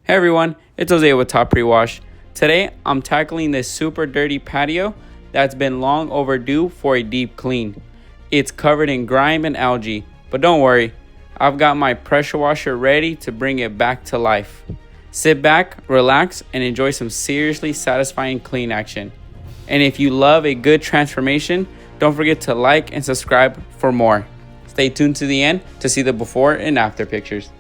Hey everyone, it's Jose with Top Pre-Wash. Today, I'm tackling this super dirty patio that's been long overdue for a deep clean. It's covered in grime and algae, but don't worry, I've got my pressure washer ready to bring it back to life. Sit back, relax, and enjoy some seriously satisfying clean action. And if you love a good transformation, don't forget to like and subscribe for more. Stay tuned to the end to see the before and after pictures.